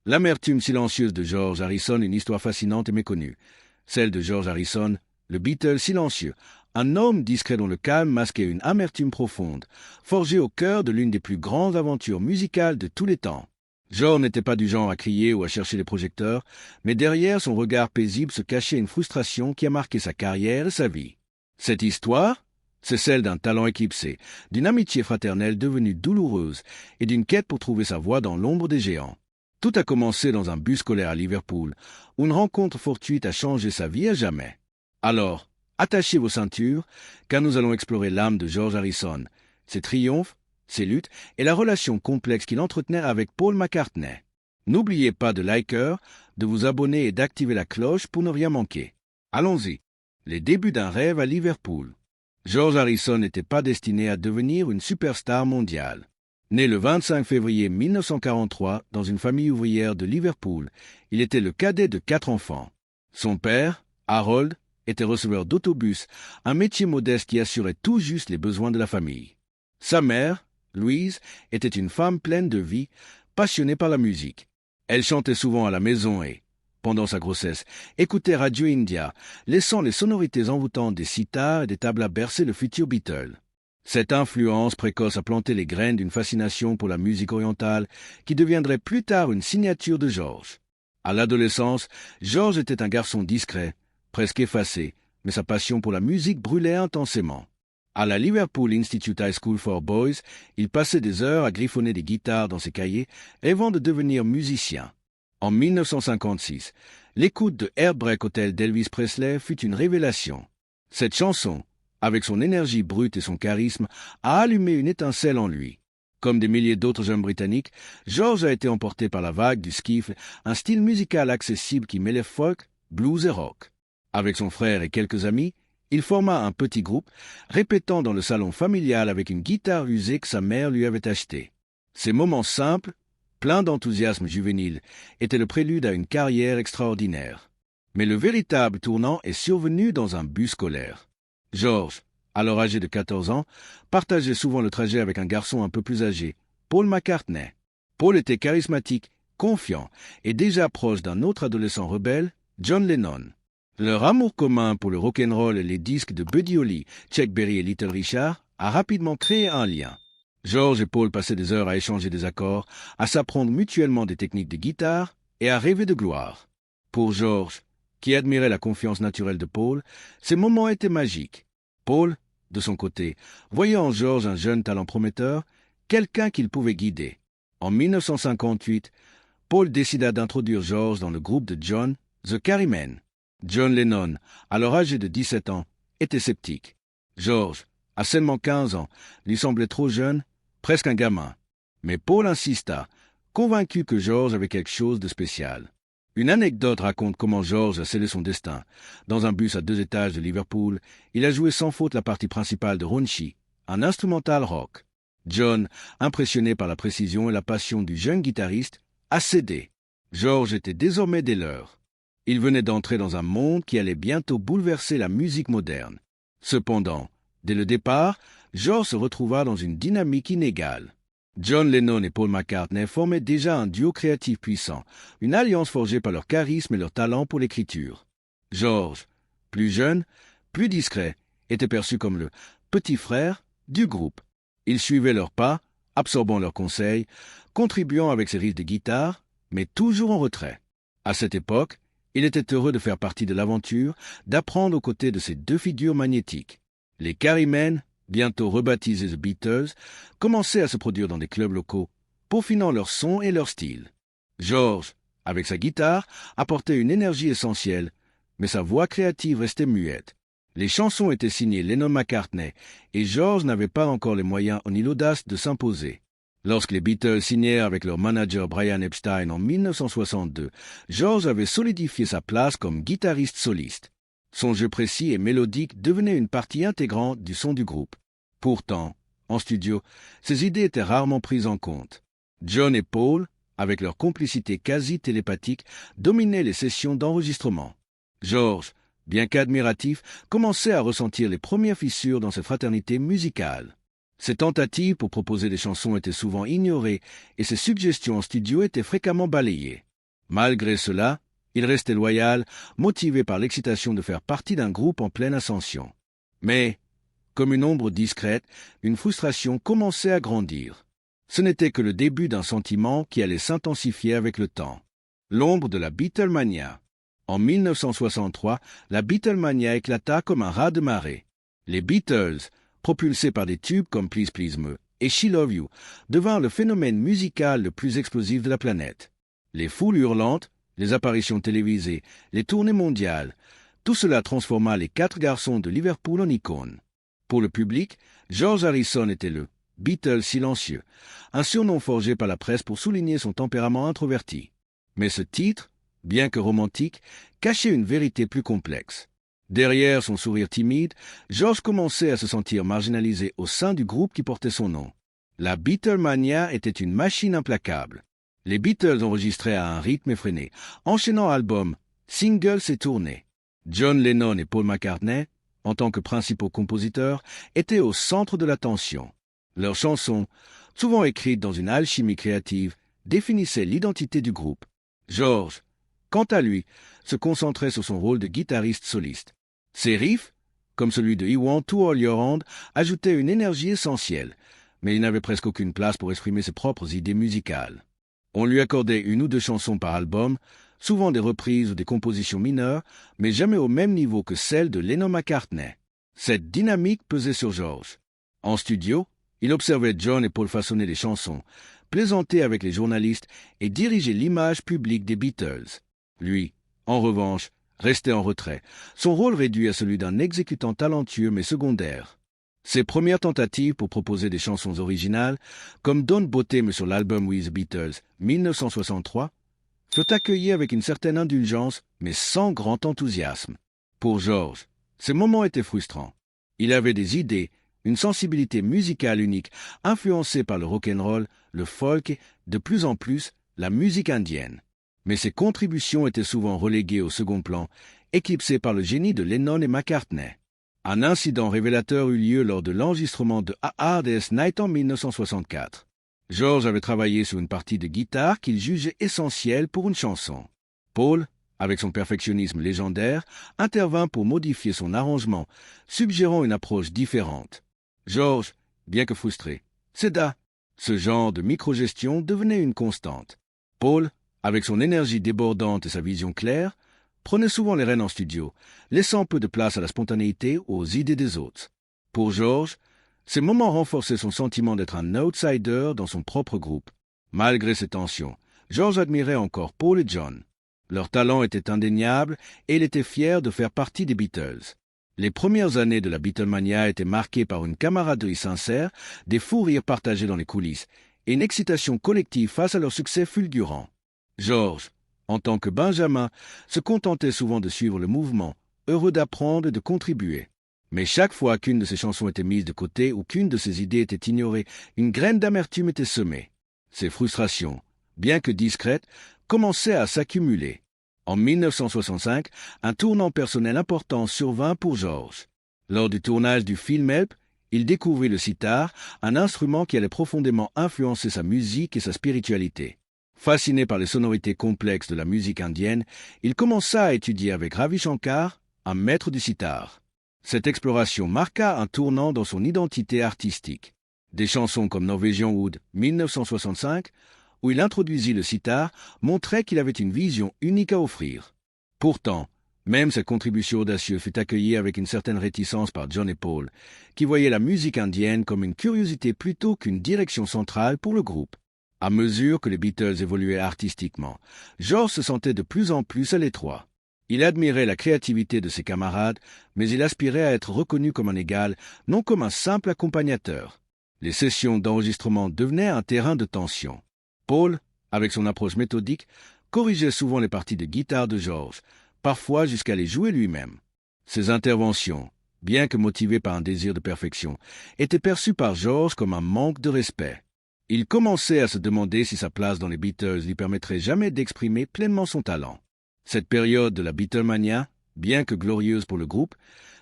L'amertume silencieuse de George Harrison, une histoire fascinante et méconnue. Celle de George Harrison, le Beatle silencieux, un homme discret dont le calme masquait une amertume profonde, forgé au cœur de l'une des plus grandes aventures musicales de tous les temps. George n'était pas du genre à crier ou à chercher les projecteurs, mais derrière son regard paisible se cachait une frustration qui a marqué sa carrière et sa vie. Cette histoire, c'est celle d'un talent éclipsé, d'une amitié fraternelle devenue douloureuse et d'une quête pour trouver sa voie dans l'ombre des géants. Tout a commencé dans un bus scolaire à Liverpool, où une rencontre fortuite a changé sa vie à jamais. Alors, attachez vos ceintures, car nous allons explorer l'âme de George Harrison, ses triomphes, ses luttes et la relation complexe qu'il entretenait avec Paul McCartney. N'oubliez pas de liker, de vous abonner et d'activer la cloche pour ne rien manquer. Allons-y. Les débuts d'un rêve à Liverpool. George Harrison n'était pas destiné à devenir une superstar mondiale. Né le 25 février 1943 dans une famille ouvrière de Liverpool, il était le cadet de 4 enfants. Son père, Harold, était receveur d'autobus, un métier modeste qui assurait tout juste les besoins de la famille. Sa mère, Louise, était une femme pleine de vie, passionnée par la musique. Elle chantait souvent à la maison et, pendant sa grossesse, écoutait Radio India, laissant les sonorités envoûtantes des sitars et des tablas bercer le futur Beatle. Cette influence précoce a planté les graines d'une fascination pour la musique orientale qui deviendrait plus tard une signature de George. À l'adolescence, George était un garçon discret, presque effacé, mais sa passion pour la musique brûlait intensément. À la Liverpool Institute High School for Boys, il passait des heures à griffonner des guitares dans ses cahiers, rêvant de devenir musicien. En 1956, l'écoute de Heartbreak Hotel d'Elvis Presley fut une révélation. Cette chanson, avec son énergie brute et son charisme, a allumé une étincelle en lui. Comme des milliers d'autres jeunes britanniques, George a été emporté par la vague du skiff, un style musical accessible qui mêlait folk, blues et rock. Avec son frère et quelques amis, il forma un petit groupe, répétant dans le salon familial avec une guitare usée que sa mère lui avait achetée. Ces moments simples, pleins d'enthousiasme juvénile, étaient le prélude à une carrière extraordinaire. Mais le véritable tournant est survenu dans un bus scolaire. George, alors âgé de 14 ans, partageait souvent le trajet avec un garçon un peu plus âgé, Paul McCartney. Paul était charismatique, confiant et déjà proche d'un autre adolescent rebelle, John Lennon. Leur amour commun pour le rock'n'roll et les disques de Buddy Holly, Chuck Berry et Little Richard a rapidement créé un lien. George et Paul passaient des heures à échanger des accords, à s'apprendre mutuellement des techniques de guitare et à rêver de gloire. Pour George, qui admirait la confiance naturelle de Paul, ces moments étaient magiques. Paul, de son côté, voyait en George un jeune talent prometteur, quelqu'un qu'il pouvait guider. En 1958, Paul décida d'introduire George dans le groupe de John, The Quarrymen. John Lennon, alors âgé de 17 ans, était sceptique. George, à seulement 15 ans, lui semblait trop jeune, presque un gamin. Mais Paul insista, convaincu que George avait quelque chose de spécial. Une anecdote raconte comment George a scellé son destin. Dans un bus à 2 étages de Liverpool, il a joué sans faute la partie principale de Raunchy, un instrumental rock. John, impressionné par la précision et la passion du jeune guitariste, a cédé. George était désormais des leurs. Il venait d'entrer dans un monde qui allait bientôt bouleverser la musique moderne. Cependant, dès le départ, George se retrouva dans une dynamique inégale. John Lennon et Paul McCartney formaient déjà un duo créatif puissant, une alliance forgée par leur charisme et leur talent pour l'écriture. George, plus jeune, plus discret, était perçu comme le petit frère du groupe. Il suivait leurs pas, absorbant leurs conseils, contribuant avec ses riffs de guitare, mais toujours en retrait. À cette époque, il était heureux de faire partie de l'aventure, d'apprendre aux côtés de ces deux figures magnétiques. Les Quarrymen, bientôt rebaptisés The Beatles, commençaient à se produire dans des clubs locaux, peaufinant leur son et leur style. George, avec sa guitare, apportait une énergie essentielle, mais sa voix créative restait muette. Les chansons étaient signées Lennon-McCartney, et George n'avait pas encore les moyens ni l'audace de s'imposer. Lorsque les Beatles signèrent avec leur manager Brian Epstein en 1962, George avait solidifié sa place comme guitariste soliste. Son jeu précis et mélodique devenait une partie intégrante du son du groupe. Pourtant, en studio, ses idées étaient rarement prises en compte. John et Paul, avec leur complicité quasi télépathique, dominaient les sessions d'enregistrement. George, bien qu'admiratif, commençait à ressentir les premières fissures dans cette fraternité musicale. Ses tentatives pour proposer des chansons étaient souvent ignorées et ses suggestions en studio étaient fréquemment balayées. Malgré cela, il restait loyal, motivé par l'excitation de faire partie d'un groupe en pleine ascension. Mais, comme une ombre discrète, une frustration commençait à grandir. Ce n'était que le début d'un sentiment qui allait s'intensifier avec le temps. L'ombre de la Beatlemania. En 1963, la Beatlemania éclata comme un raz de marée. Les Beatles, propulsés par des tubes comme Please Please Me et She Love You, devinrent le phénomène musical le plus explosif de la planète. Les foules hurlantes, les apparitions télévisées, les tournées mondiales, tout cela transforma les 4 garçons de Liverpool en icônes. Pour le public, George Harrison était le Beatle silencieux, un surnom forgé par la presse pour souligner son tempérament introverti. Mais ce titre, bien que romantique, cachait une vérité plus complexe. Derrière son sourire timide, George commençait à se sentir marginalisé au sein du groupe qui portait son nom. La Beatlemania était une machine implacable. Les Beatles enregistraient à un rythme effréné, enchaînant albums, singles et tournées. John Lennon et Paul McCartney, en tant que principaux compositeurs, étaient au centre de l'attention. Leurs chansons, souvent écrites dans une alchimie créative, définissaient l'identité du groupe. George, quant à lui, se concentrait sur son rôle de guitariste soliste. Ses riffs, comme celui de I Want to All Your Hand, ajoutaient une énergie essentielle, mais il n'avait presque aucune place pour exprimer ses propres idées musicales. On lui accordait 1 ou 2 chansons par album, souvent des reprises ou des compositions mineures, mais jamais au même niveau que celles de Lennon-McCartney. Cette dynamique pesait sur George. En studio, il observait John et Paul façonner des chansons, plaisanter avec les journalistes et diriger l'image publique des Beatles. Lui, en revanche, restait en retrait, son rôle réduit à celui d'un exécutant talentueux mais secondaire. Ses premières tentatives pour proposer des chansons originales, comme Don't Bother Me sur l'album With the Beatles, 1963, furent accueillies avec une certaine indulgence, mais sans grand enthousiasme. Pour George, ces moments étaient frustrants. Il avait des idées, une sensibilité musicale unique, influencée par le rock'n'roll, le folk et, de plus en plus, la musique indienne. Mais ses contributions étaient souvent reléguées au second plan, éclipsées par le génie de Lennon et McCartney. Un incident révélateur eut lieu lors de l'enregistrement de A Hard Day's Night en 1964. George avait travaillé sur une partie de guitare qu'il jugeait essentielle pour une chanson. Paul, avec son perfectionnisme légendaire, intervint pour modifier son arrangement, suggérant une approche différente. George, bien que frustré, céda. Ce genre de microgestion devenait une constante. Paul, avec son énergie débordante et sa vision claire, prenait souvent les rênes en studio, laissant peu de place à la spontanéité ou aux idées des autres. Pour George, ces moments renforçaient son sentiment d'être un outsider dans son propre groupe. Malgré ces tensions, George admirait encore Paul et John. Leur talent était indéniable et il était fier de faire partie des Beatles. Les premières années de la Beatlemania étaient marquées par une camaraderie sincère, des fous rires partagés dans les coulisses et une excitation collective face à leur succès fulgurant. George, en tant que Benjamin, se contentait souvent de suivre le mouvement, heureux d'apprendre et de contribuer. Mais chaque fois qu'une de ses chansons était mise de côté ou qu'une de ses idées était ignorée, une graine d'amertume était semée. Ces frustrations, bien que discrètes, commençaient à s'accumuler. En 1965, un tournant personnel important survint pour George. Lors du tournage du film Help, il découvrit le sitar, un instrument qui allait profondément influencer sa musique et sa spiritualité. Fasciné par les sonorités complexes de la musique indienne, il commença à étudier avec Ravi Shankar, un maître du sitar. Cette exploration marqua un tournant dans son identité artistique. Des chansons comme Norwegian Wood, 1965, où il introduisit le sitar, montraient qu'il avait une vision unique à offrir. Pourtant, même cette contribution audacieuse fut accueillie avec une certaine réticence par John et Paul, qui voyaient la musique indienne comme une curiosité plutôt qu'une direction centrale pour le groupe. À mesure que les Beatles évoluaient artistiquement, George se sentait de plus en plus à l'étroit. Il admirait la créativité de ses camarades, mais il aspirait à être reconnu comme un égal, non comme un simple accompagnateur. Les sessions d'enregistrement devenaient un terrain de tension. Paul, avec son approche méthodique, corrigeait souvent les parties de guitare de George, parfois jusqu'à les jouer lui-même. Ses interventions, bien que motivées par un désir de perfection, étaient perçues par George comme un manque de respect. Il commençait à se demander si sa place dans les Beatles lui permettrait jamais d'exprimer pleinement son talent. Cette période de la Beatlemania, bien que glorieuse pour le groupe,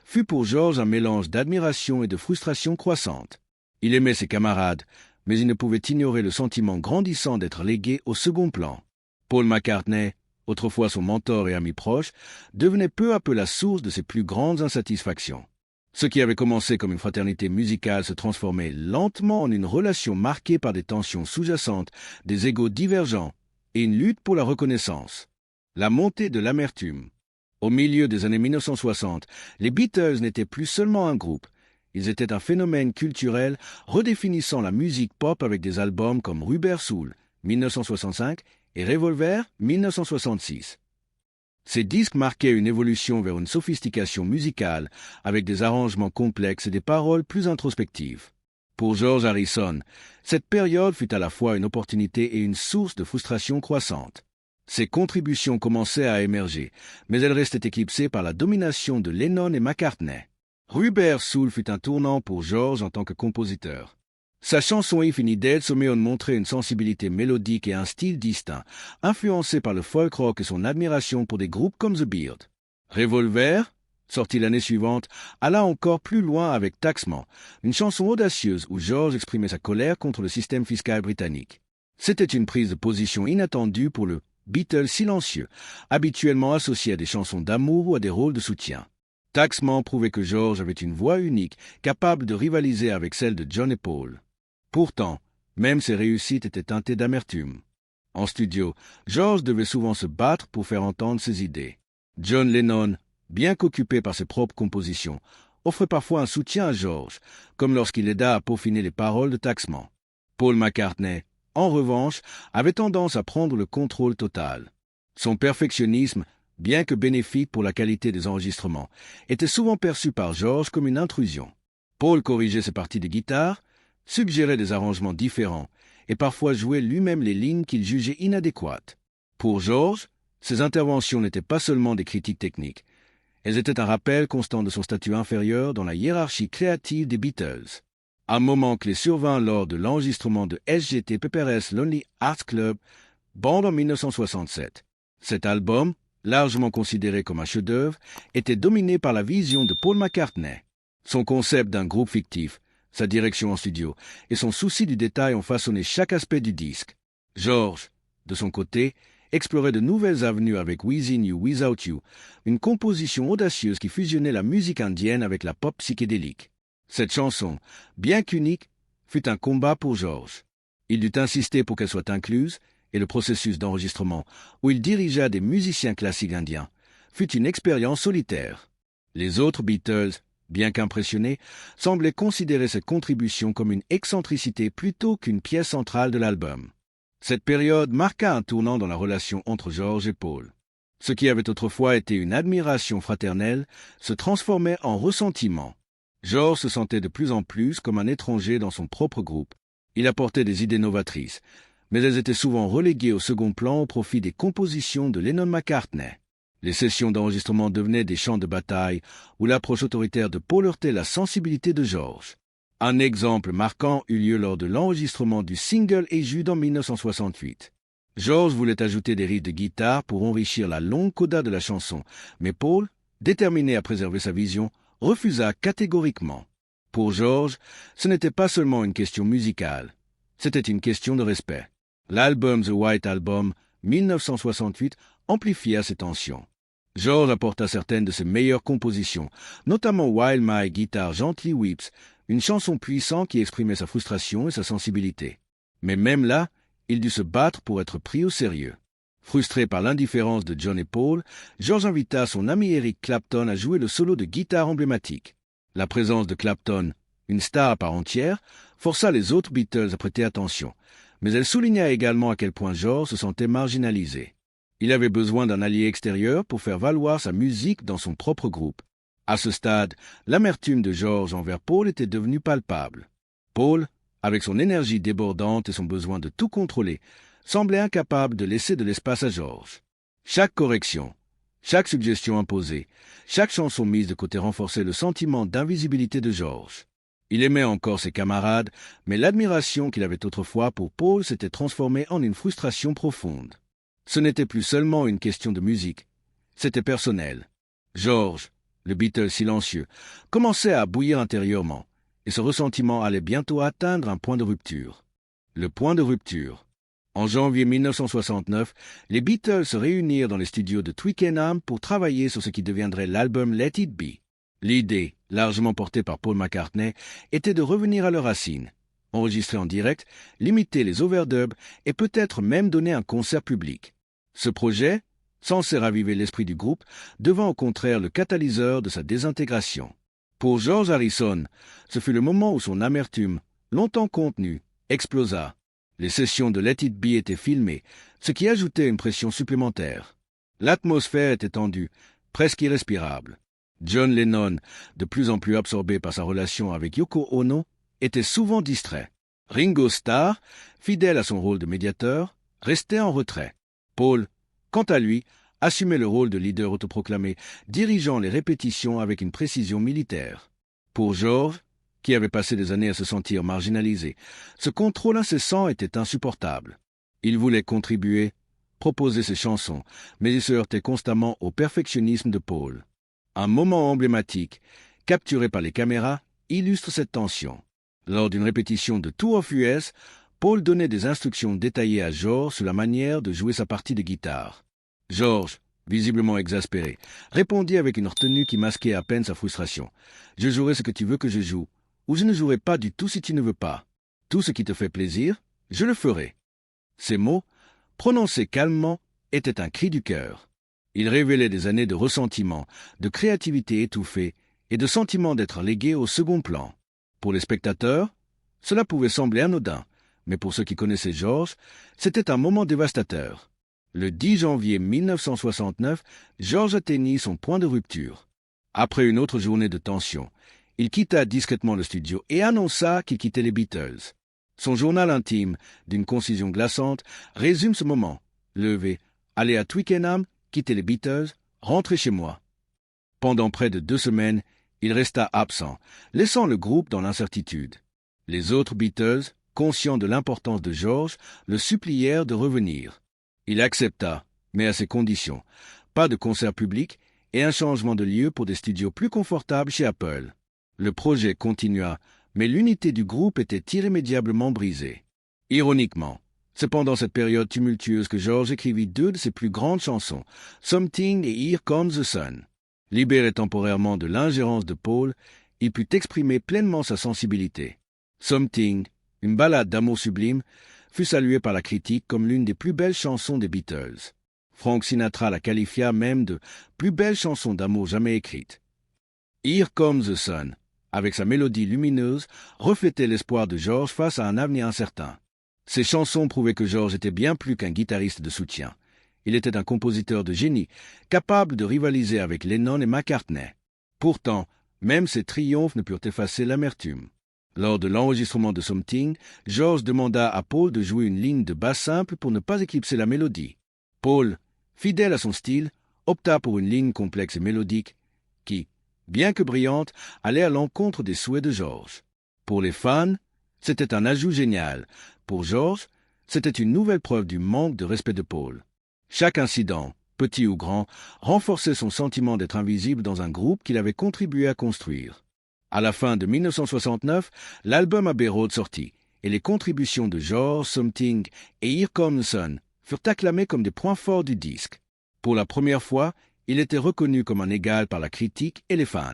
fut pour George un mélange d'admiration et de frustration croissante. Il aimait ses camarades, mais il ne pouvait ignorer le sentiment grandissant d'être légué au second plan. Paul McCartney, autrefois son mentor et ami proche, devenait peu à peu la source de ses plus grandes insatisfactions. Ce qui avait commencé comme une fraternité musicale se transformait lentement en une relation marquée par des tensions sous-jacentes, des égos divergents et une lutte pour la reconnaissance. La montée de l'amertume. Au milieu des années 1960, les Beatles n'étaient plus seulement un groupe. Ils étaient un phénomène culturel redéfinissant la musique pop avec des albums comme Rubber Soul, 1965, et Revolver, 1966. Ces disques marquaient une évolution vers une sophistication musicale, avec des arrangements complexes et des paroles plus introspectives. Pour George Harrison, cette période fut à la fois une opportunité et une source de frustration croissante. Ses contributions commençaient à émerger, mais elles restaient éclipsées par la domination de Lennon et McCartney. Rubber Soul fut un tournant pour George en tant que compositeur. Sa chanson If in Dead se met à montrer une sensibilité mélodique et un style distinct, influencé par le folk rock et son admiration pour des groupes comme The Beard. Revolver, sorti l'année suivante, alla encore plus loin avec Taxman, une chanson audacieuse où George exprimait sa colère contre le système fiscal britannique. C'était une prise de position inattendue pour le Beatle silencieux, habituellement associé à des chansons d'amour ou à des rôles de soutien. Taxman prouvait que George avait une voix unique, capable de rivaliser avec celle de John et Paul. Pourtant, même ses réussites étaient teintées d'amertume. En studio, George devait souvent se battre pour faire entendre ses idées. John Lennon, bien qu'occupé par ses propres compositions, offrait parfois un soutien à George, comme lorsqu'il aida à peaufiner les paroles de Taxman. Paul McCartney, en revanche, avait tendance à prendre le contrôle total. Son perfectionnisme, bien que bénéfique pour la qualité des enregistrements, était souvent perçu par George comme une intrusion. Paul corrigeait ses parties de guitare, suggérait des arrangements différents et parfois jouait lui-même les lignes qu'il jugeait inadéquates. Pour George, ses interventions n'étaient pas seulement des critiques techniques, elles étaient un rappel constant de son statut inférieur dans la hiérarchie créative des Beatles. Un moment clé survint lors de l'enregistrement de SGT Pepper's Lonely Hearts Club Band en 1967. Cet album, largement considéré comme un chef-d'œuvre, était dominé par la vision de Paul McCartney. Son concept d'un groupe fictif, sa direction en studio et son souci du détail ont façonné chaque aspect du disque. George, de son côté, explorait de nouvelles avenues avec Within You, Without You, une composition audacieuse qui fusionnait la musique indienne avec la pop psychédélique. Cette chanson, bien qu'unique, fut un combat pour George. Il dut insister pour qu'elle soit incluse, et le processus d'enregistrement, où il dirigea des musiciens classiques indiens, fut une expérience solitaire. Les autres Beatles, bien qu'impressionnés, semblaient considérer cette contribution comme une excentricité plutôt qu'une pièce centrale de l'album. Cette période marqua un tournant dans la relation entre George et Paul. Ce qui avait autrefois été une admiration fraternelle se transformait en ressentiment. George se sentait de plus en plus comme un étranger dans son propre groupe. Il apportait des idées novatrices, mais elles étaient souvent reléguées au second plan au profit des compositions de Lennon-McCartney. Les sessions d'enregistrement devenaient des champs de bataille où l'approche autoritaire de Paul heurtait la sensibilité de George. Un exemple marquant eut lieu lors de l'enregistrement du single Et Jude en 1968. George voulait ajouter des riffs de guitare pour enrichir la longue coda de la chanson, mais Paul, déterminé à préserver sa vision, refusa catégoriquement. Pour George, ce n'était pas seulement une question musicale, c'était une question de respect. L'album The White Album, 1968, amplifia ces tensions. George apporta certaines de ses meilleures compositions, notamment While My Guitar Gently Weeps, une chanson puissante qui exprimait sa frustration et sa sensibilité. Mais même là, il dut se battre pour être pris au sérieux. Frustré par l'indifférence de John et Paul, George invita son ami Eric Clapton à jouer le solo de guitare emblématique. La présence de Clapton, une star à part entière, força les autres Beatles à prêter attention, mais elle souligna également à quel point George se sentait marginalisé. Il avait besoin d'un allié extérieur pour faire valoir sa musique dans son propre groupe. À ce stade, l'amertume de George envers Paul était devenue palpable. Paul, avec son énergie débordante et son besoin de tout contrôler, semblait incapable de laisser de l'espace à George. Chaque correction, chaque suggestion imposée, chaque chanson mise de côté renforçait le sentiment d'invisibilité de George. Il aimait encore ses camarades, mais l'admiration qu'il avait autrefois pour Paul s'était transformée en une frustration profonde. Ce n'était plus seulement une question de musique, c'était personnel. George, le Beatle silencieux, commençait à bouillir intérieurement, et ce ressentiment allait bientôt atteindre un point de rupture. Le point de rupture. En janvier 1969, les Beatles se réunirent dans les studios de Twickenham pour travailler sur ce qui deviendrait l'album Let It Be. L'idée, largement portée par Paul McCartney, était de revenir à leurs racines, enregistrer en direct, limiter les overdubs et peut-être même donner un concert public. Ce projet, censé raviver l'esprit du groupe, devint au contraire le catalyseur de sa désintégration. Pour George Harrison, ce fut le moment où son amertume, longtemps contenue, explosa. Les sessions de Let It Be étaient filmées, ce qui ajoutait une pression supplémentaire. L'atmosphère était tendue, presque irrespirable. John Lennon, de plus en plus absorbé par sa relation avec Yoko Ono, était souvent distrait. Ringo Starr, fidèle à son rôle de médiateur, restait en retrait. Paul, quant à lui, assumait le rôle de leader autoproclamé, dirigeant les répétitions avec une précision militaire. Pour George, qui avait passé des années à se sentir marginalisé, ce contrôle incessant était insupportable. Il voulait contribuer, proposer ses chansons, mais il se heurtait constamment au perfectionnisme de Paul. Un moment emblématique, capturé par les caméras, illustre cette tension. Lors d'une répétition de Tour of US, Paul donnait des instructions détaillées à George sur la manière de jouer sa partie de guitare. George, visiblement exaspéré, répondit avec une retenue qui masquait à peine sa frustration. « Je jouerai ce que tu veux que je joue, ou je ne jouerai pas du tout si tu ne veux pas. Tout ce qui te fait plaisir, je le ferai. » Ces mots, prononcés calmement, étaient un cri du cœur. Ils révélaient des années de ressentiment, de créativité étouffée et de sentiment d'être légués au second plan. Pour les spectateurs, cela pouvait sembler anodin, mais pour ceux qui connaissaient George, c'était un moment dévastateur. Le 10 janvier 1969, George atteignit son point de rupture. Après une autre journée de tension, il quitta discrètement le studio et annonça qu'il quittait les Beatles. Son journal intime, d'une concision glaçante, résume ce moment. Levé, aller à Twickenham, quitter les Beatles, rentrer chez moi. Pendant près de 2 semaines, il resta absent, laissant le groupe dans l'incertitude. Les autres Beatles, conscients de l'importance de George, le supplièrent de revenir. Il accepta, mais à ses conditions. Pas de concert public et un changement de lieu pour des studios plus confortables chez Apple. Le projet continua, mais l'unité du groupe était irrémédiablement brisée. Ironiquement, c'est pendant cette période tumultueuse que George écrivit 2 de ses plus grandes chansons, Something et Here Comes the Sun. Libéré temporairement de l'ingérence de Paul, il put exprimer pleinement sa sensibilité. Something, une ballade d'amour sublime, fut saluée par la critique comme l'une des plus belles chansons des Beatles. Frank Sinatra la qualifia même de plus belle chanson d'amour jamais écrite. Here Comes the Sun, avec sa mélodie lumineuse, reflétait l'espoir de George face à un avenir incertain. Ces chansons prouvaient que George était bien plus qu'un guitariste de soutien. Il était un compositeur de génie, capable de rivaliser avec Lennon et McCartney. Pourtant, même ses triomphes ne purent effacer l'amertume. Lors de l'enregistrement de Something, George demanda à Paul de jouer une ligne de basse simple pour ne pas éclipser la mélodie. Paul, fidèle à son style, opta pour une ligne complexe et mélodique qui, bien que brillante, allait à l'encontre des souhaits de George. Pour les fans, c'était un ajout génial. Pour George, c'était une nouvelle preuve du manque de respect de Paul. Chaque incident, petit ou grand, renforçait son sentiment d'être invisible dans un groupe qu'il avait contribué à construire. À la fin de 1969, l'album Abbey Road sortit, et les contributions de George, Something et Here Comes the Sun furent acclamées comme des points forts du disque. Pour la première fois, il était reconnu comme un égal par la critique et les fans.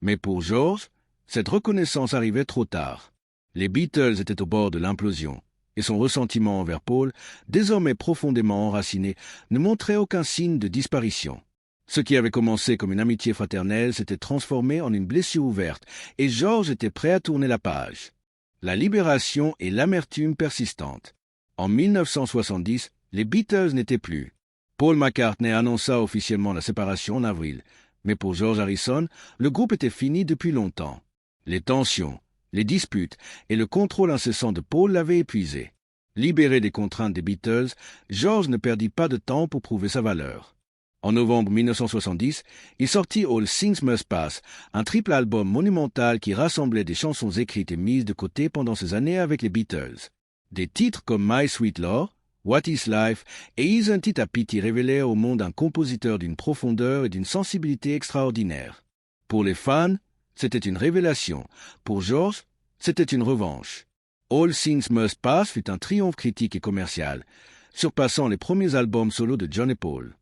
Mais pour George, cette reconnaissance arrivait trop tard. Les Beatles étaient au bord de l'implosion, et son ressentiment envers Paul, désormais profondément enraciné, ne montrait aucun signe de disparition. Ce qui avait commencé comme une amitié fraternelle s'était transformé en une blessure ouverte, et George était prêt à tourner la page. La libération et l'amertume persistantes. En 1970, les Beatles n'étaient plus. Paul McCartney annonça officiellement la séparation en avril, mais pour George Harrison, le groupe était fini depuis longtemps. Les tensions, les disputes et le contrôle incessant de Paul l'avaient épuisé. Libéré des contraintes des Beatles, George ne perdit pas de temps pour prouver sa valeur. En novembre 1970, il sortit All Things Must Pass, un triple album monumental qui rassemblait des chansons écrites et mises de côté pendant ces années avec les Beatles. Des titres comme My Sweet Lord, What is Life et Isn't It a Pity révélèrent au monde un compositeur d'une profondeur et d'une sensibilité extraordinaires. Pour les fans, c'était une révélation. Pour George, c'était une revanche. All Things Must Pass fut un triomphe critique et commercial, surpassant les premiers albums solo de John et Paul.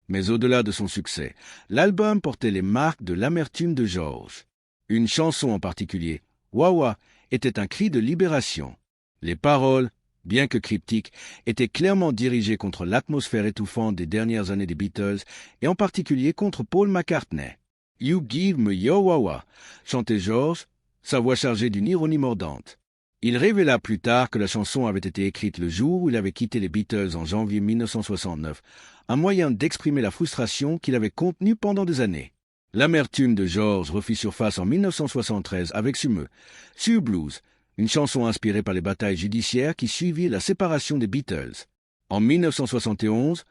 Mais au-delà de son succès, l'album portait les marques de l'amertume de George. Une chanson en particulier, Wah-Wah, était un cri de libération. Les paroles, bien que cryptiques, étaient clairement dirigées contre l'atmosphère étouffante des dernières années des Beatles et en particulier contre Paul McCartney. « You give me your Wah-Wah » chantait George, sa voix chargée d'une ironie mordante. Il révéla plus tard que la chanson avait été écrite le jour où il avait quitté les Beatles en janvier 1969, un moyen d'exprimer la frustration qu'il avait contenue pendant des années. L'amertume de George refit surface en 1973 avec Sue Blues, une chanson inspirée par les batailles judiciaires qui suivirent la séparation des Beatles. En 1971,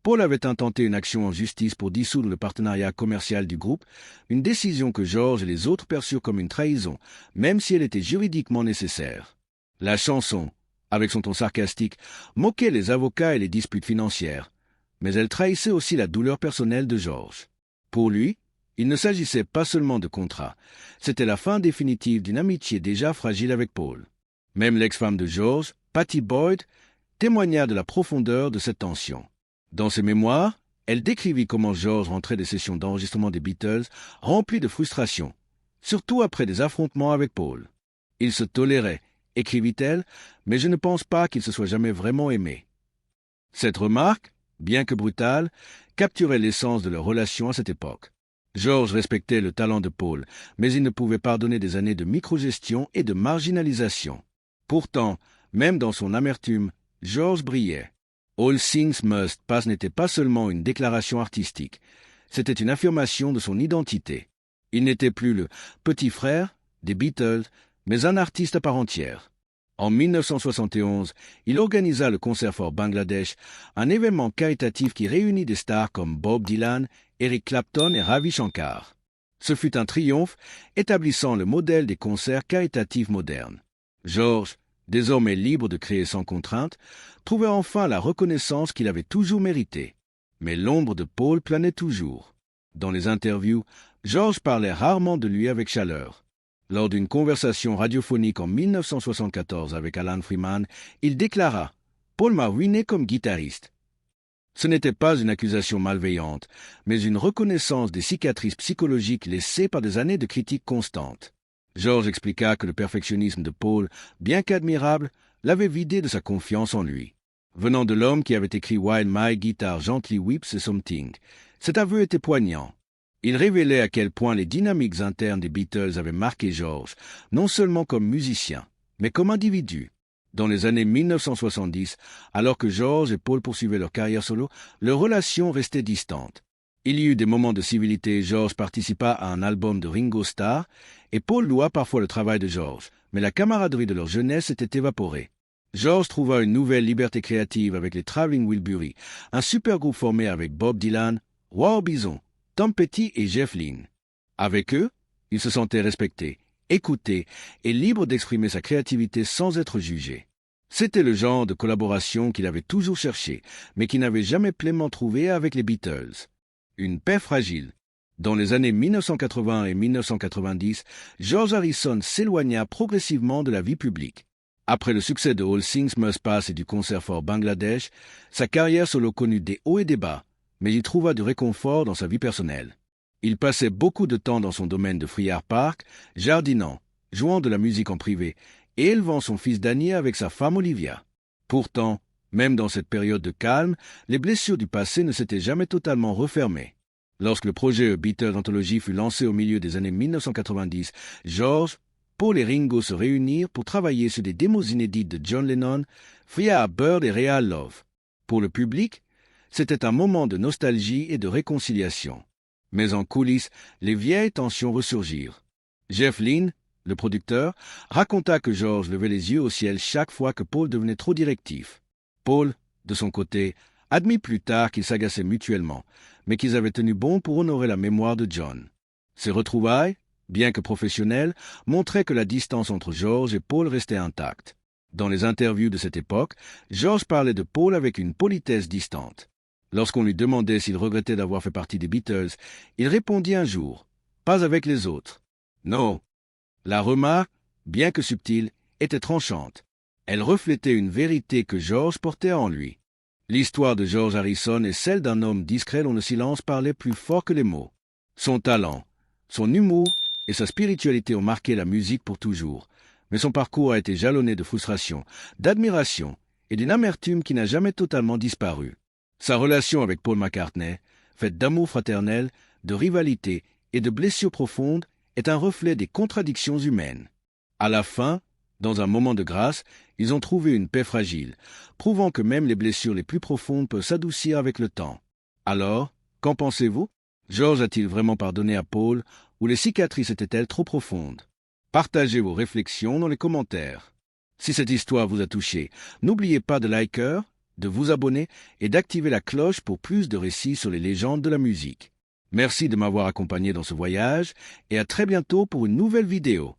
Paul avait intenté une action en justice pour dissoudre le partenariat commercial du groupe, une décision que George et les autres perçurent comme une trahison, même si elle était juridiquement nécessaire. La chanson, avec son ton sarcastique, moquait les avocats et les disputes financières, mais elle trahissait aussi la douleur personnelle de George. Pour lui, il ne s'agissait pas seulement de contrat, c'était la fin définitive d'une amitié déjà fragile avec Paul. Même l'ex-femme de George, Pattie Boyd, témoigna de la profondeur de cette tension. Dans ses mémoires, elle décrivit comment George rentrait des sessions d'enregistrement des Beatles remplies de frustration, surtout après des affrontements avec Paul. Il se tolérait, écrivit-elle, mais je ne pense pas qu'il se soit jamais vraiment aimé. Cette remarque, bien que brutale, capturait l'essence de leur relation à cette époque. George respectait le talent de Paul, mais il ne pouvait pardonner des années de microgestion et de marginalisation. Pourtant, même dans son amertume, George brillait. All Things Must Pass n'était pas seulement une déclaration artistique, c'était une affirmation de son identité. Il n'était plus le petit frère des Beatles, mais un artiste à part entière. En 1971, il organisa le Concert for Bangladesh, un événement caritatif qui réunit des stars comme Bob Dylan, Eric Clapton et Ravi Shankar. Ce fut un triomphe, établissant le modèle des concerts caritatifs modernes. George, désormais libre de créer sans contrainte, trouvait enfin la reconnaissance qu'il avait toujours méritée. Mais l'ombre de Paul planait toujours. Dans les interviews, George parlait rarement de lui avec chaleur. Lors d'une conversation radiophonique en 1974 avec Alan Freeman, il déclara « Paul m'a ruiné comme guitariste ». Ce n'était pas une accusation malveillante, mais une reconnaissance des cicatrices psychologiques laissées par des années de critiques constantes. George expliqua que le perfectionnisme de Paul, bien qu'admirable, l'avait vidé de sa confiance en lui. Venant de l'homme qui avait écrit « While My Guitar Gently Weeps et Something », cet aveu était poignant. Il révélait à quel point les dynamiques internes des Beatles avaient marqué George, non seulement comme musicien, mais comme individu. Dans les années 1970, alors que George et Paul poursuivaient leur carrière solo, leur relation restait distante. Il y eut des moments de civilité, George participa à un album de Ringo Starr, et Paul loua parfois le travail de George, mais la camaraderie de leur jeunesse s'était évaporée. George trouva une nouvelle liberté créative avec les Traveling Wilburys, un super groupe formé avec Bob Dylan, Roy Orbison, Tom Petty et Jeff Lynne. Avec eux, il se sentait respecté, écouté et libre d'exprimer sa créativité sans être jugé. C'était le genre de collaboration qu'il avait toujours cherché, mais qu'il n'avait jamais pleinement trouvé avec les Beatles. Une paix fragile. Dans les années 1980 et 1990, George Harrison s'éloigna progressivement de la vie publique. Après le succès de All Things Must Pass et du Concert for Bangladesh, sa carrière solo connut des hauts et des bas, mais il trouva du réconfort dans sa vie personnelle. Il passait beaucoup de temps dans son domaine de Friar Park, jardinant, jouant de la musique en privé et élevant son fils Danny avec sa femme Olivia. Pourtant, même dans cette période de calme, les blessures du passé ne s'étaient jamais totalement refermées. Lorsque le projet Beatles Anthology fut lancé au milieu des années 1990, George, Paul et Ringo se réunirent pour travailler sur des démos inédites de John Lennon, Freya Bird et Real Love. Pour le public, c'était un moment de nostalgie et de réconciliation. Mais en coulisses, les vieilles tensions ressurgirent. Jeff Lynne, le producteur, raconta que George levait les yeux au ciel chaque fois que Paul devenait trop directif. Paul, de son côté, admit plus tard qu'ils s'agaçaient mutuellement, mais qu'ils avaient tenu bon pour honorer la mémoire de John. Ces retrouvailles, bien que professionnelles, montraient que la distance entre George et Paul restait intacte. Dans les interviews de cette époque, George parlait de Paul avec une politesse distante. Lorsqu'on lui demandait s'il regrettait d'avoir fait partie des Beatles, il répondit un jour « Pas avec les autres ». Non. La remarque, bien que subtile, était tranchante. Elle reflétait une vérité que George portait en lui. L'histoire de George Harrison est celle d'un homme discret dont le silence parlait plus fort que les mots. Son talent, son humour et sa spiritualité ont marqué la musique pour toujours. Mais son parcours a été jalonné de frustration, d'admiration et d'une amertume qui n'a jamais totalement disparu. Sa relation avec Paul McCartney, faite d'amour fraternel, de rivalité et de blessures profondes, est un reflet des contradictions humaines. À la fin, dans un moment de grâce, ils ont trouvé une paix fragile, prouvant que même les blessures les plus profondes peuvent s'adoucir avec le temps. Alors, qu'en pensez-vous? George a-t-il vraiment pardonné à Paul, ou les cicatrices étaient-elles trop profondes? Partagez vos réflexions dans les commentaires. Si cette histoire vous a touché, n'oubliez pas de liker, de vous abonner et d'activer la cloche pour plus de récits sur les légendes de la musique. Merci de m'avoir accompagné dans ce voyage et à très bientôt pour une nouvelle vidéo.